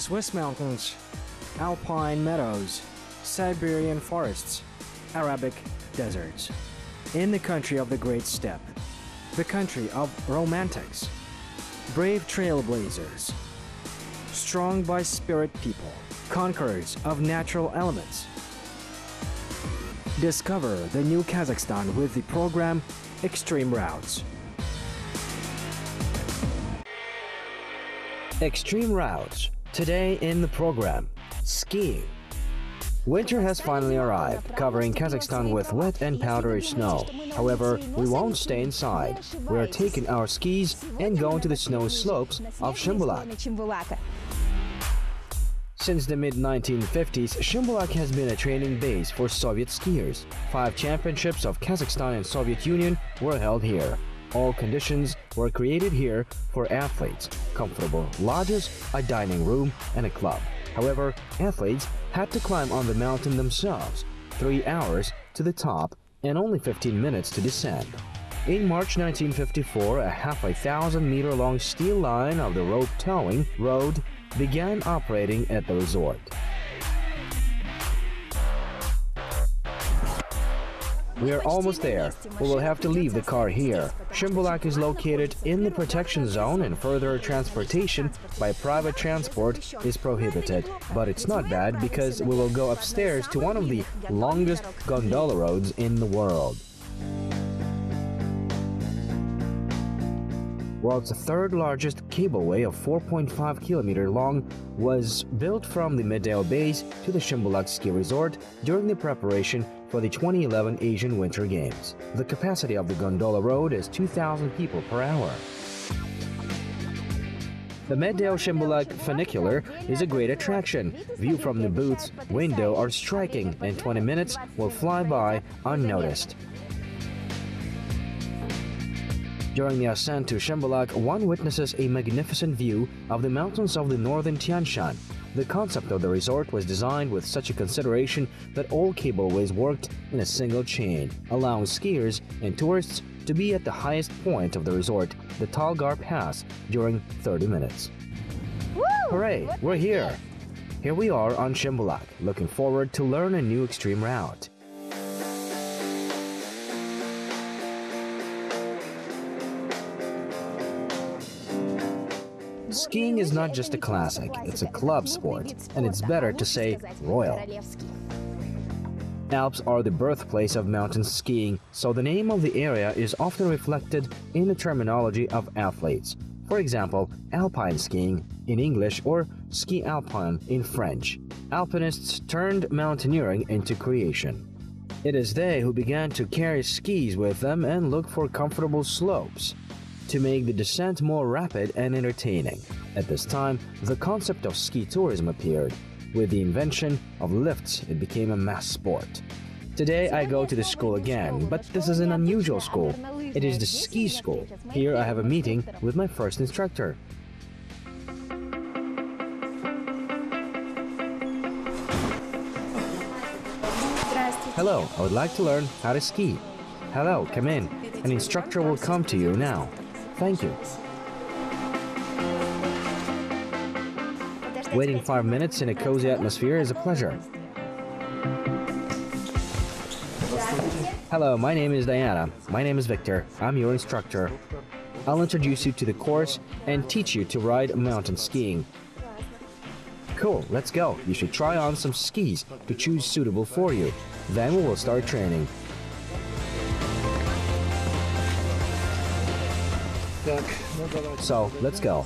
Swiss mountains, alpine meadows, Siberian forests, Arabic deserts. In the country of the Great Steppe, the country of romantics, brave trailblazers, strong by spirit people, conquerors of natural elements. Discover the new Kazakhstan with the program Extreme Routes. Extreme Routes. Today in the program, skiing. Winter has finally arrived, covering Kazakhstan with wet and powdery snow. However, we won't stay inside. We are taking our skis and going to the snow slopes of Shimbolak. Since the mid-1950s, Shimbolak has been a training base for Soviet skiers. 5 championships of Kazakhstan and Soviet Union were held here. All conditions were created here for athletes: comfortable lodges, a dining room, and a club. However, athletes had to climb on the mountain themselves, 3 hours to the top and only 15 minutes to descend. In March 1954, a half a thousand-meter-long steel line of the rope towing road began operating at the resort. We are almost there. We will have to leave the car here. Shimbolak is located in the protection zone and further transportation by private transport is prohibited. But it's not bad because we will go upstairs to one of the longest gondola roads in the world. World's third largest cableway of 4.5 kilometers long was built from the Medeo base to the Shimbolak ski resort during the preparation for the 2011 Asian Winter Games. The capacity of the gondola road is 2,000 people per hour. The Medeo Shimbolak funicular is a great attraction. View from the booth's window are striking, and 20 minutes will fly by unnoticed. During the ascent to Shimbolak, one witnesses a magnificent view of the mountains of the northern Tian Shan. The concept of the resort was designed with such a consideration that all cableways worked in a single chain, allowing skiers and tourists to be at the highest point of the resort, the Talgar Pass, during 30 minutes. Woo! Hooray, we're here! Here we are on Shimbolak, looking forward to learn a new extreme route. Skiing is not just a classic, it's a club sport, and it's better to say royal. Alps are the birthplace of mountain skiing, so the name of the area is often reflected in the terminology of athletes. For example, alpine skiing in English or ski alpin in French. Alpinists turned mountaineering into creation. It is they who began to carry skis with them and look for comfortable slopes to make the descent more rapid and entertaining. At this time, the concept of ski tourism appeared. With the invention of lifts, it became a mass sport. Today I go to the school again, but this is an unusual school. It is the ski school. Here I have a meeting with my first instructor. Hello, I would like to learn how to ski. Hello, come in. An instructor will come to you now. Thank you. Waiting 5 minutes in a cozy atmosphere is a pleasure. Hello, my name is Diana. My name is Victor. I'm your instructor. I'll introduce you to the course and teach you to ride mountain skiing. Cool, let's go. You should try on some skis to choose suitable for you. Then we will start training. So, let's go.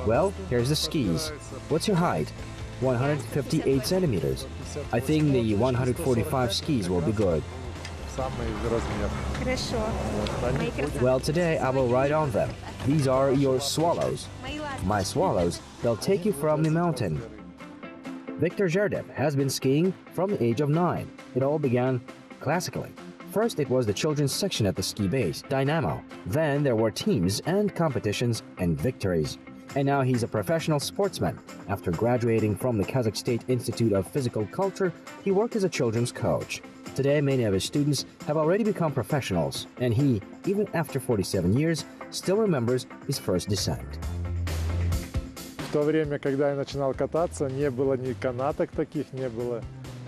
Well, here's the skis. What's your height? 158 centimeters. I think the 145 skis will be good. Well, today I will ride on them. These are your swallows. My swallows, they'll take you from the mountain. Viktor Zherdev has been skiing from the age of 9. It all began classically. First, it was the children's section at the ski base, Dynamo. Then there were teams and competitions and victories. And now he's a professional sportsman. After graduating from the Kazakh State Institute of Physical Culture, he worked as a children's coach. Today, many of his students have already become professionals, and he, even after 47 years, still remembers his first descent. В то время, когда я начинал кататься, не было ни канаток таких, не было.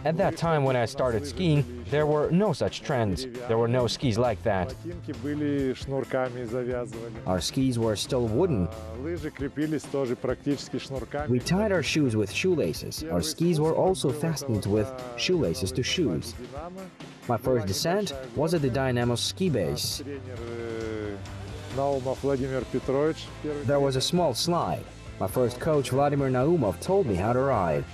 At that time when I started skiing, there were no such trends. There were no skis like that. Ботинки были шнурками завязывали. Our skis were still wooden. Лыжи крепились тоже практически шнурками. We tied our shoes with shoelaces. Our skis were also fastened with shoelaces to shoes. My first descent was at the Dynamo ski base. Тренер Наумов Владимир Петрович. There was a small slide. My first coach, Vladimir Naumov, told me how to ride.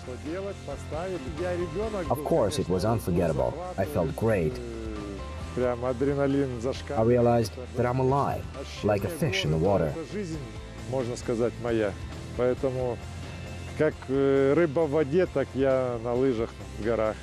Of course, it was unforgettable. I felt great. I realized that I'm alive, like a fish in the water. Можно сказать, моя. Поэтому как рыба в воде, так я на лыжах в горах.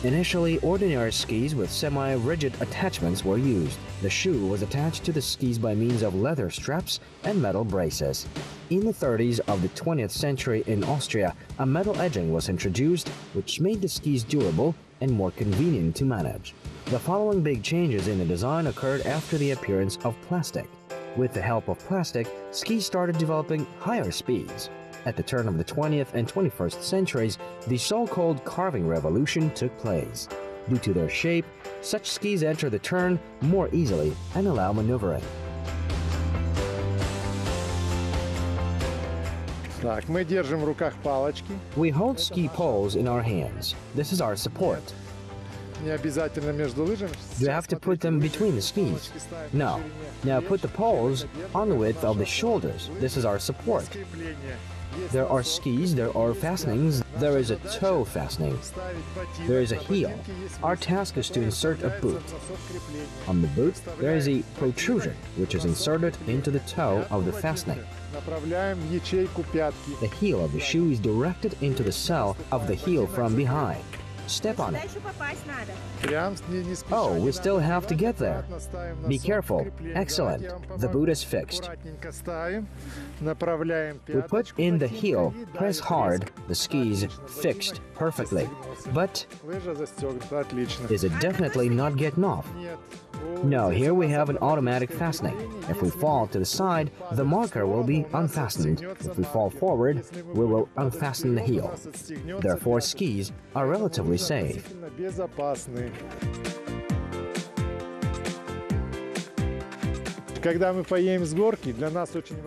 Initially, ordinary skis with semi-rigid attachments were used. The shoe was attached to the skis by means of leather straps and metal braces. In the 30s of the 20th century in Austria, a metal edging was introduced, which made the skis durable and more convenient to manage. The following big changes in the design occurred after the appearance of plastic. With the help of plastic, skis started developing higher speeds. At the turn of the 20th and 21st centuries, the so-called carving revolution took place. Due to their shape, such skis enter the turn more easily and allow maneuvering. Так, мы держим в руках палочки. We hold ski poles in our hands. This is our support. Не обязательно между лыжами. Do you have to put them between the skis? No. Now put the poles on the width of the shoulders. This is our support. There are skis, there are fastenings, there is a toe fastening, there is a heel. Our task is to insert a boot. On the boot, there is a protrusion, which is inserted into the toe of the fastening. The heel of the shoe is directed into the cell of the heel from behind. Step on it. Oh, we still have to get there. Be careful. Excellent. The boot is fixed. We put in the heel, press hard, the skis fixed perfectly. But is it definitely not getting off? No, here we have an automatic fastening. If we fall to the side, the marker will be unfastened. If we fall forward, we will unfasten the heel. Therefore, skis are relatively safe.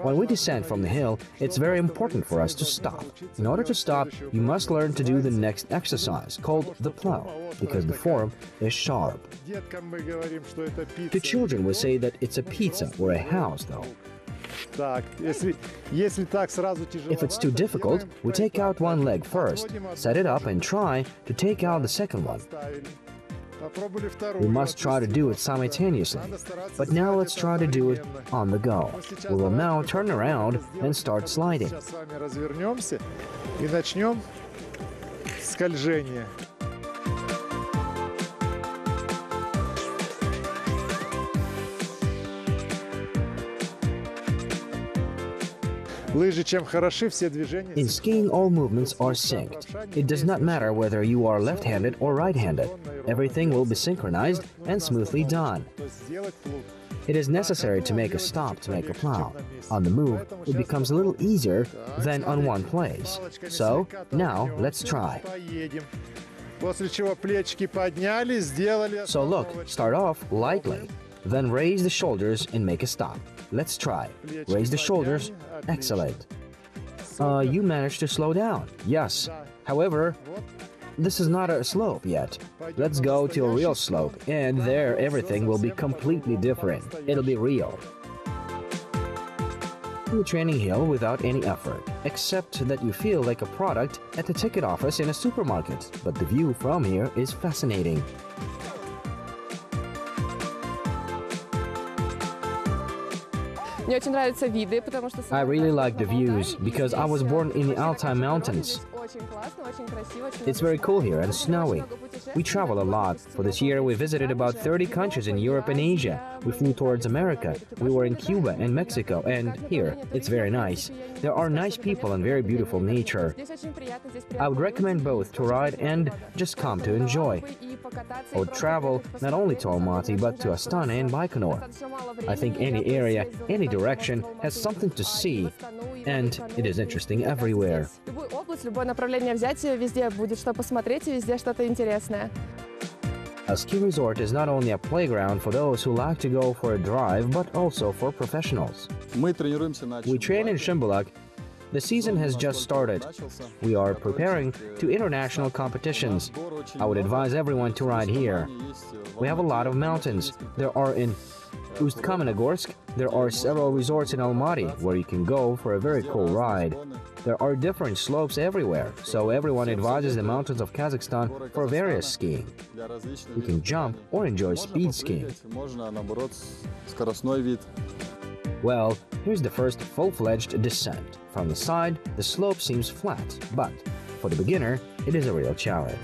When we descend from the hill, it's very important for us to stop. In order to stop, you must learn to do the next exercise, called the plow, because the form is sharp. To children, we say that it's a pizza or a house, though. If it's too difficult, we take out one leg first, set it up and try to take out the second one. We must try to do it simultaneously, but now let's try to do it on the go. We will now turn around and start sliding. In skiing, all movements are synced. It does not matter whether you are left-handed or right-handed. Everything will be synchronized and smoothly done. It is necessary to make a stop to make a plow. On the move, it becomes a little easier than on one place. So, now let's try. So look, start off lightly, then raise the shoulders and make a stop. Let's try. Raise the shoulders. Excellent. You managed to slow down. Yes. However, this is not a slope yet. Let's go to a real slope, and there everything will be completely different. It'll be real. The training hill without any effort, except that you feel like a product at the ticket office in a supermarket. But the view from here is fascinating. I really like the views because I was born in the Altai Mountains. It's very cool here and snowy. We travel a lot. For this year, we visited about 30 countries in Europe and Asia. We flew towards America. We were in Cuba and Mexico, and here, it's very nice. There are nice people and very beautiful nature. I would recommend both to ride and just come to enjoy. I would travel not only to Almaty, but to Astana and Baikonur. I think any area, any direction has something to see, and it is interesting everywhere. Любую область, любое направление взять, везде будет что посмотреть, и везде что-то интересное. A ski resort is not only a playground for those who like to go for a drive, but also for professionals. We train in Shimbulak. The season has just started. We are preparing to international competitions. I would advise everyone to ride here. We have a lot of mountains. There are in Ust-Kamenogorsk, there are several resorts in Almaty where you can go for a very cool ride. There are different slopes everywhere, so everyone advises the mountains of Kazakhstan for various skiing. You can jump or enjoy speed skiing. Well, here's the first full-fledged descent. From the side, the slope seems flat, but for the beginner, it is a real challenge.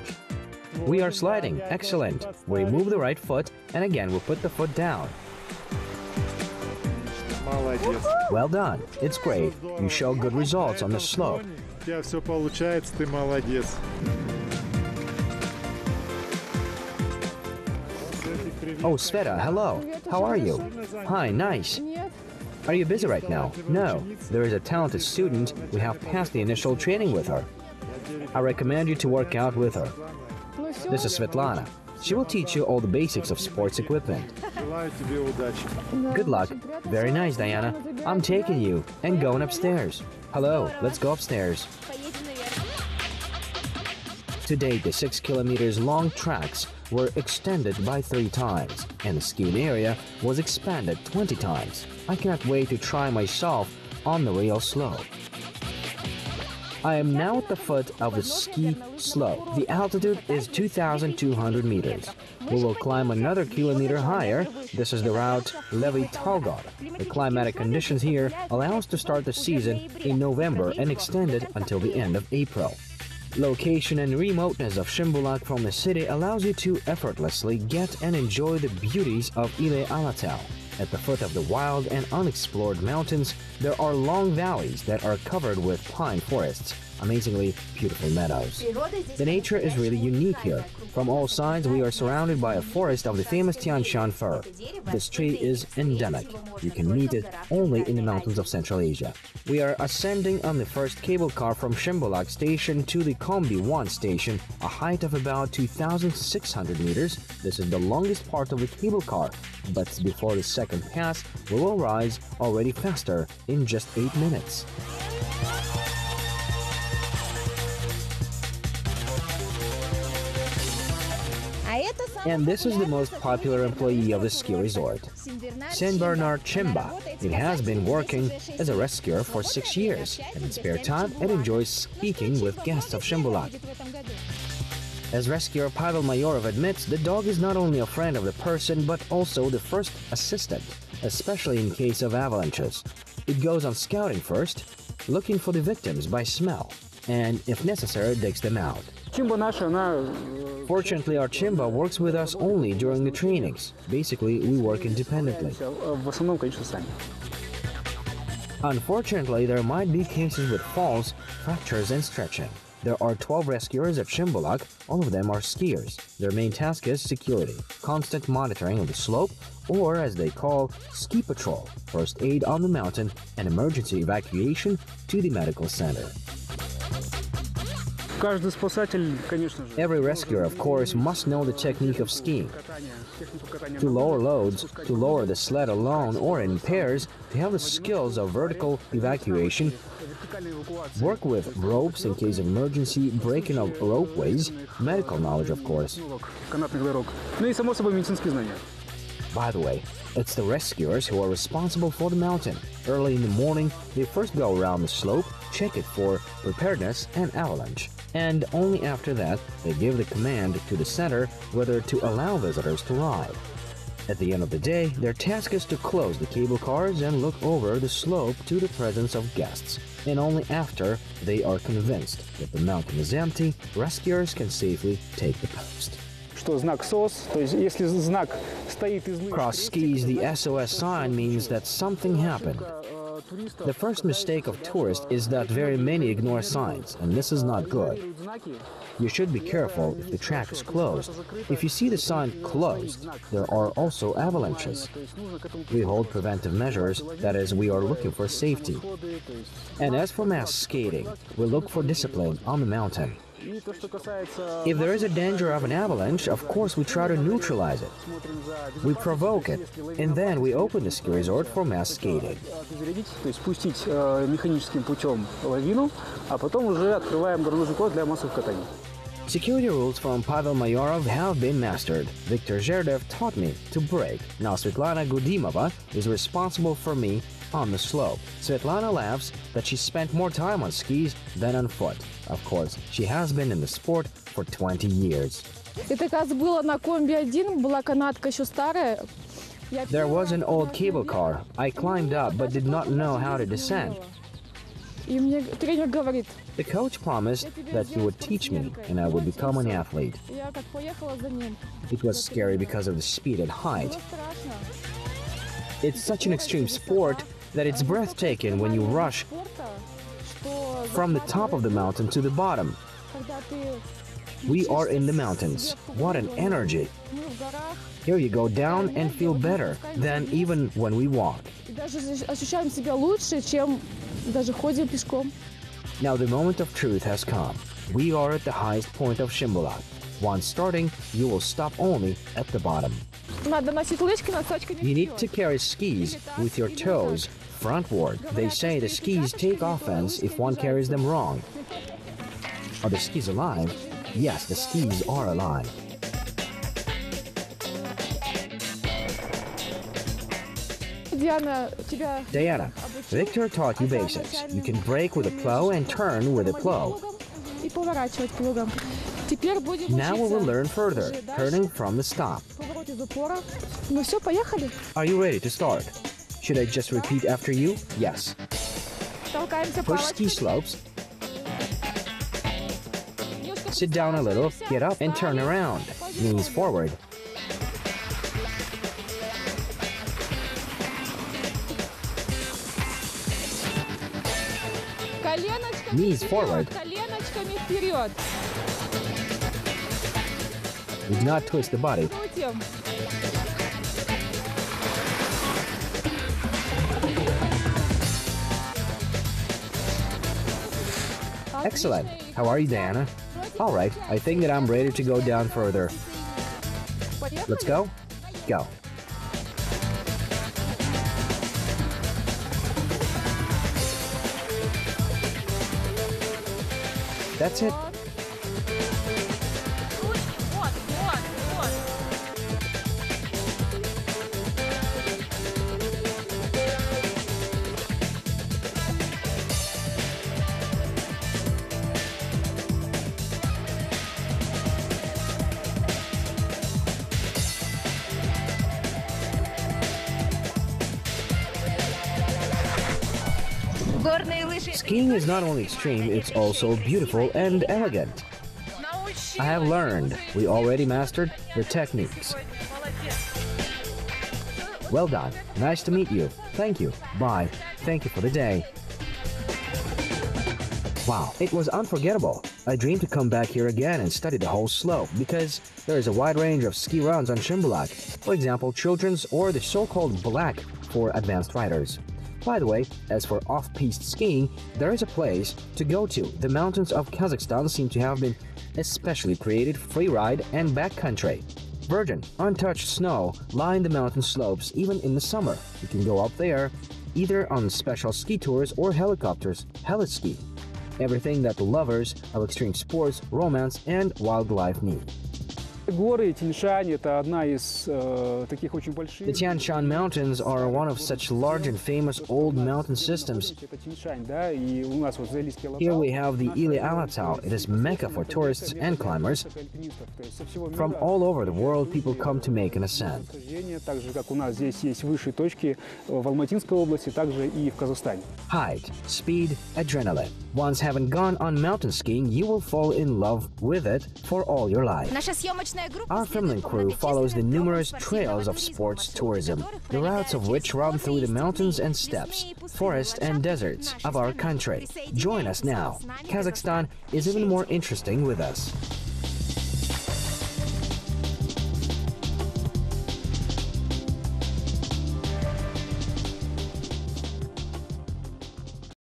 We are sliding, excellent. We move the right foot, and again we put the foot down. Well done, it's great. You show good results on the slope. Oh, Sveta, hello. How are you? Hi, nice. Are you busy right now? No. There is a talented student. We have passed the initial training with her. I recommend you to work out with her. This is Svetlana. She will teach you all the basics of sports equipment. Good luck. Very nice, Diana. I'm taking you and going upstairs. Hello, let's go upstairs. To date, the 6 kilometers long tracks were extended by 3 times, and the skiing area was expanded 20 times. I cannot wait to try myself on the real slope. I am now at the foot of the ski slope. The altitude is 2,200 meters. We will climb another kilometer higher. This is the route Levi-Talgod. The climatic conditions here allow us to start the season in November and extend it until the end of April. Location and remoteness of Shimbulak from the city allows you to effortlessly get and enjoy the beauties of Ile Alatal. At the foot of the wild and unexplored mountains, there are long valleys that are covered with pine forests, amazingly beautiful meadows. The nature is really unique here. From all sides, we are surrounded by a forest of the famous Tian Shan fir. This tree is endemic. You can meet it only in the mountains of Central Asia. We are ascending on the first cable car from Shimbulak station to the Kombi 1 station, a height of about 2,600 meters. This is the longest part of the cable car, but before the second pass, we will rise already faster in just 8 minutes. And this is the most popular employee of the ski resort, Saint Bernard Chimba. It has been working as a rescuer for 6 years, and in spare time it enjoys speaking with guests of Shimbulak. As rescuer Pavel Mayorov admits, the dog is not only a friend of the person, but also the first assistant, especially in case of avalanches. It goes on scouting first, looking for the victims by smell, and if necessary, digs them out. Fortunately, our Chimba works with us only during the trainings. Basically, we work independently. Unfortunately, there might be cases with falls, fractures, and stretching. There are 12 rescuers at Shimbulak. All of them are skiers. Their main task is security, constant monitoring of the slope, or as they call, ski patrol, first aid on the mountain, and emergency evacuation to the medical center. Every rescuer, of course, must know the technique of skiing. To lower loads, to lower the sled alone or in pairs, to have the skills of vertical evacuation, work with ropes in case of emergency, breaking of ropeways, medical knowledge, of course. By the way, it's the rescuers who are responsible for the mountain. Early in the morning, they first go around the slope, check it for preparedness and avalanche. And only after that, they give the command to the center whether to allow visitors to ride. At the end of the day, their task is to close the cable cars and look over the slope to the presence of guests. And only after they are convinced that the mountain is empty, rescuers can safely take the post. Что знак СОС, то есть если знак стоит из лыж... Cross skis, the SOS sign means that something happened. The first mistake of tourists is that very many ignore signs, and this is not good. You should be careful if the track is closed. If you see the sign closed, there are also avalanches. We hold preventive measures, that is, we are looking for safety. And as for mass skating, we look for discipline on the mountain. If there is a danger of an avalanche, of course we try to neutralize it. We provoke it, and then we open the ski resort for mass skating. То есть пустить механическим путем лавину, а потом уже открываем горнолыжный код для массовых катаний. Security rules from Pavel Mayorov have been mastered. Viktor Zherdev taught me to brake. Now Svetlana Gudimova is responsible for me on the slope. Svetlana laughs that she spent more time on skis than on foot. Of course, she has been in the sport for 20 years. Это как раз было на комби-1, была канатка еще старая. There was an old cable car. I climbed up but did not know how to descend. И мне тренер говорит. The coach promised that he would teach me and I would become an athlete. Я как поехала за ним. It was scary because of the speed and height. Было страшно. It's such an extreme sport that it's breathtaking when you rush from the top of the mountain to the bottom. We are in the mountains. What an energy! Here you go down and feel better than even when we walk. Даже ощущаем себя лучше, чем даже ходим пешком. Now the moment of truth has come. We are at the highest point of Shimbulak. Once starting, you will stop only at the bottom. Надо носить лыжки носочками You need вперед. to carry skis with your toes frontward. They say the skis take offense if one carries them wrong. Are the skis alive? Yes, the skis are alive. Диана, тебя Diana, Victor taught you basics. You can brake with a plow and turn with a plow. и поворачивать плугом. Теперь будем Now we will учиться learn further, уже дальше. turning from the stop. Поворот из упора. Ну все, поехали. Are you ready to start? Should I just repeat after you? Yes. Толкаемся Push ski палочкой. slopes, Немножко sit down a little, get up and turn around. Knees forward. Коленочками Knees вперед, forward. коленочками вперед. Do not twist the body. Крутим. Excellent. How are you, Diana? All right, I think that I'm ready to go down further. Поехали. Let's go? Go. That's it. Вот, вот, вот. Skiing is not only extreme, it's also beautiful and elegant. I have learned. We already mastered the techniques. Well done. Nice to meet you. Thank you. Bye. Thank you for the day. Wow, it was unforgettable. I dreamed to come back here again and study the whole slope because there is a wide range of ski runs on Shimbulak. For example, children's or the so-called black for advanced riders. By the way, as for off-piste skiing, there is a place to go to. The mountains of Kazakhstan seem to have been especially created freeride and backcountry. Virgin, untouched snow line the mountain slopes even in the summer. You can go up there either on special ski tours or helicopters, heliski. Everything that the lovers of extreme sports, romance, and wildlife need. Горы Тянь-Шань – это одна из таких очень больших. The Tian Shan Mountains are one of such large and famous old mountain systems. Это Тянь-Шань, да, и у нас вот Заилийский Алатау. Here we have the Ili Alatau. It is Mecca for tourists and climbers. From all over the world, people come to make an ascent. Так же, как у нас здесь есть высшие точки в Алматинской области, также и в Казахстане. Height, speed, adrenaline. Once having gone on mountain skiing, you will fall in love with it for all your life. Our filming crew follows the numerous trails of sports tourism, the routes of which run through the mountains and steppes, forests and deserts of our country. Join us now. Kazakhstan is even more interesting with us.